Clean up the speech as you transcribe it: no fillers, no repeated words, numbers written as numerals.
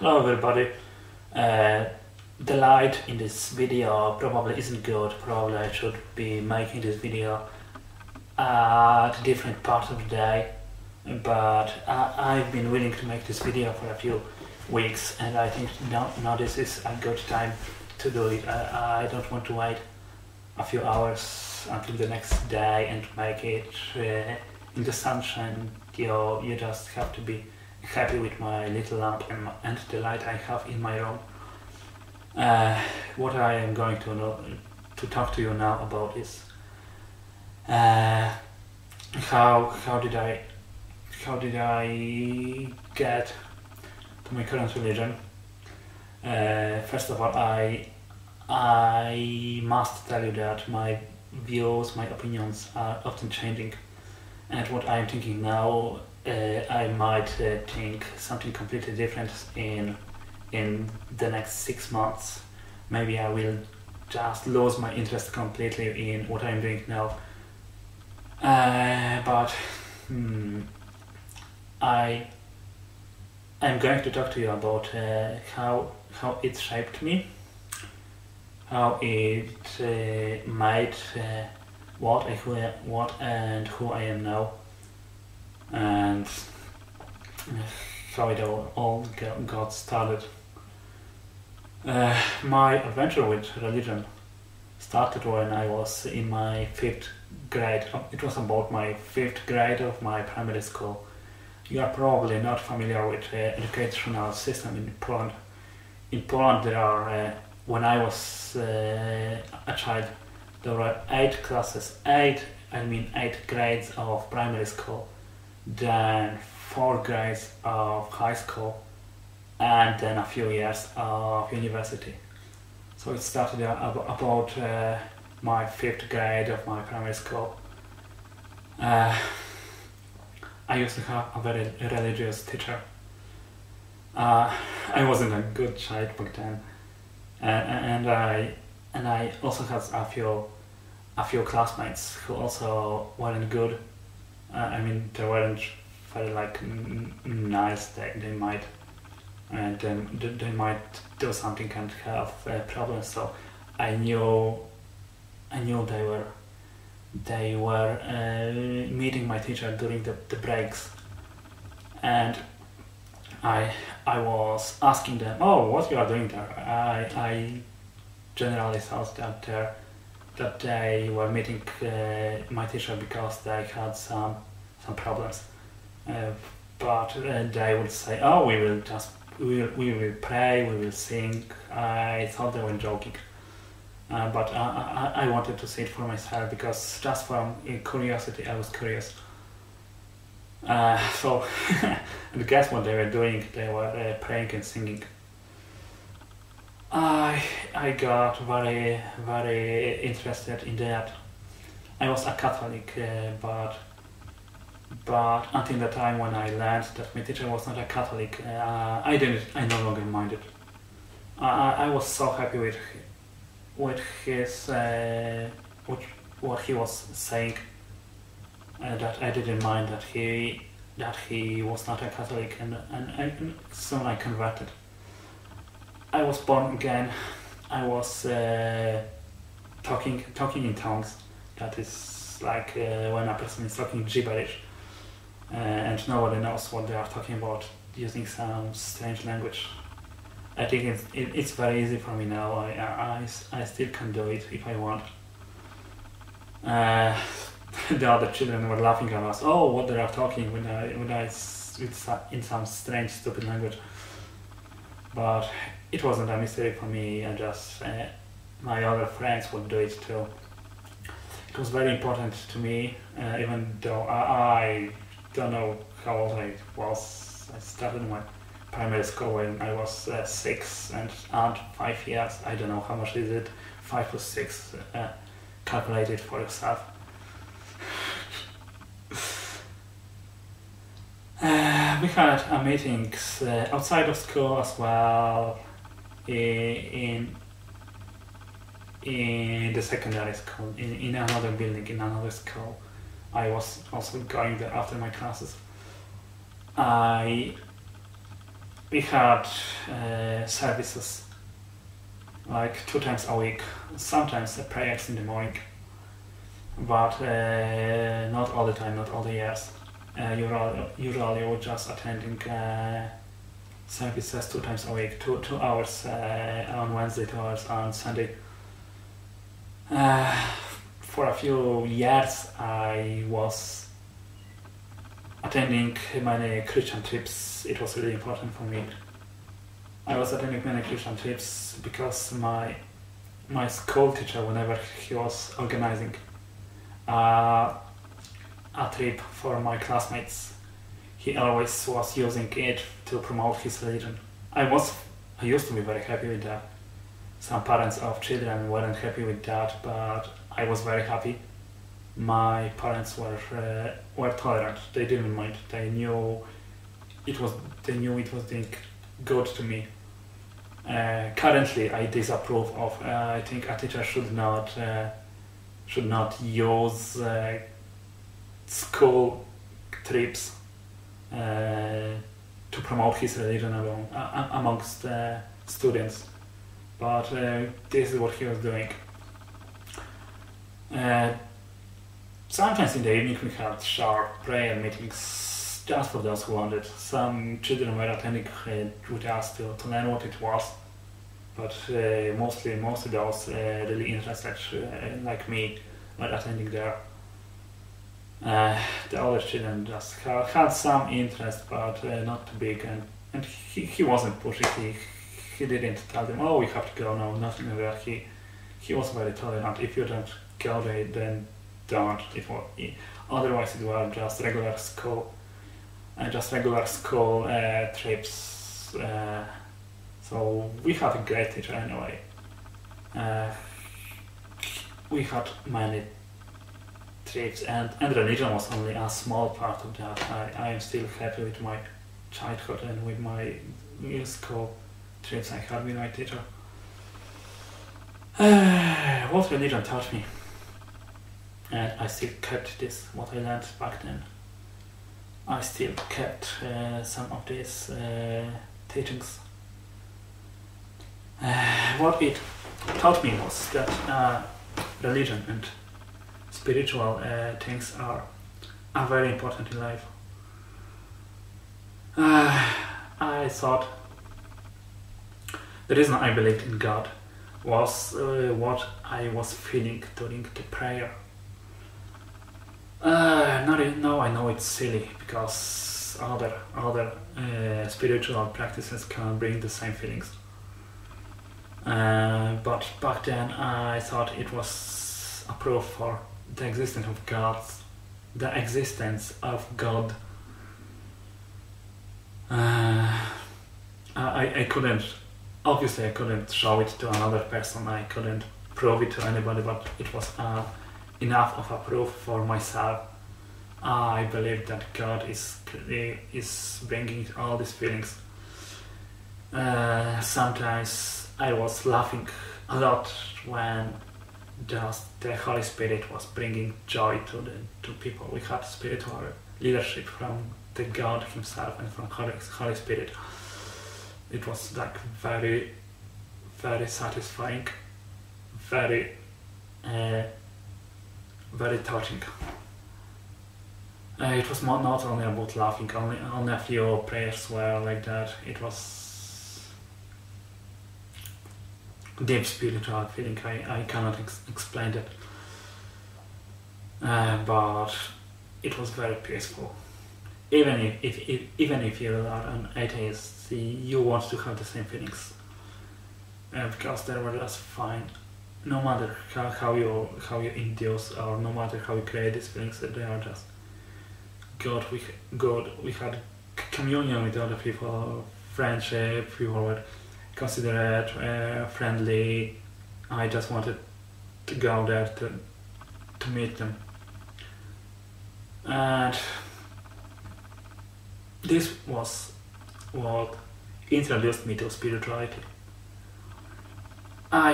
Hello everybody. Uh, the light in this video probably isn't good. Probably I should be making this video at different parts of the day. But I've been willing to make this video for a few weeks, and I think now this is a good time to do it. I don't want to wait a few hours until the next day and make it in the sunshine. You just have to be happy with my little lamp and the light I have in my room. What I am going to talk to you now about is how did I get to my current religion. First of all, I must tell you that my views, my opinions are often changing, and what I am thinking now, I might think something completely different in the next 6 months. Maybe I will just lose my interest completely in what I'm doing now. But I'm going to talk to you about how it shaped me, how it made what and who I am now, and how it all got started. My adventure with religion started when I was in my 5th grade. It was about my 5th grade of my primary school. You are probably not familiar with the educational system in Poland. In Poland there are, when I was a child, there were 8 classes, 8 grades of primary school, then 4 grades of high school, and then a few years of university. So it started about my 5th grade of my primary school. I used to have a very religious teacher. I wasn't a good child back then, and I also had a few classmates who also weren't good. They weren't very nice. They might do something and have problems. So I knew they were meeting my teacher during the breaks, and I was asking them, "Oh, what you are doing there?" I generally thought that they were meeting my teacher because they had some problems, but they would say, "Oh, we will pray, we will sing." I thought they were joking, but I wanted to see it for myself, because just from curiosity I was curious. So and guess what they were doing? They were praying and singing. I got very interested in that. I was a Catholic, but until the time when I learned that my teacher was not a Catholic, I no longer minded. I was so happy with his what he was saying, that I didn't mind that he was not a Catholic, and soon I converted. I was born again. I was talking in tongues. That is like when a person is talking gibberish, and nobody knows what they are talking about, using some strange language. I think it's very easy for me now. I still can do it if I want. The other children were laughing at us. Oh, what they are talking when I in some strange, stupid language. But it wasn't a mystery for me. I just my other friends would do it too. It was very important to me, even though I don't know how old I was. I started my primary school when I was 6 and 5 years. I don't know how much is it. 5 plus 6. Calculate it for yourself. We had meetings outside of school as well, in the secondary school, in another building, in another school. I was also going there after my classes. we had services like 2 times a week, sometimes prayers in the morning, but not all the time, not all the years. Usually we're just attending services 2 times a week, 2 hours on Wednesday, 2 hours on Sunday. For a few years I was attending many Christian trips. It was really important for me. I was attending many Christian trips because my school teacher, whenever he was organizing a trip for my classmates, he always was using it to promote his religion. I used to be very happy with that. Some parents of children weren't happy with that, but I was very happy. My parents were tolerant. They didn't mind. They knew it was doing good to me. Currently, I disapprove of. I think a teacher should not use school trips to promote his religion amongst students. But this is what he was doing. Sometimes in the evening we had short prayer meetings just for those who wanted. Some children were attending with us to learn what it was, but most of those really interested, like me, were attending there. The older children just had some interest, but not too big, and he wasn't pushing. He didn't tell them, oh, we have to go, no, nothing like that. He was very tolerant. If you don't go there, then don't. Otherwise it was just regular school trips. So we had a great teacher anyway. We had many trips, and religion was only a small part of that. I am still happy with my childhood and with my school trips I had with my teacher. What religion taught me, and I still kept this, what I learned back then. I still kept some of these teachings. What it taught me was that religion and spiritual things are very important in life. I thought the reason I believed in God was what I was feeling during the prayer. Now I know it's silly because other spiritual practices can bring the same feelings. But back then I thought it was a proof for the existence of God. I couldn't. Obviously, I couldn't show it to another person. I couldn't prove it to anybody, but it was enough of a proof for myself. I believe that God is bringing all these feelings. Sometimes I was laughing a lot when just the Holy Spirit was bringing joy to people. We had spiritual leadership from the God Himself and from Holy Spirit. It was like very, very satisfying, very touching. It was not only about laughing, only a few prayers were like that. It was deep spiritual feeling. I cannot explain it, but it was very peaceful. Even if you are an atheist, you want to have the same feelings, because they were just fine. No matter how you induce, or no matter how you create these feelings, they are just good. We had communion with other people, friendship. People were considerate, friendly. I just wanted to go there to meet them, and this was what introduced me to spirituality. I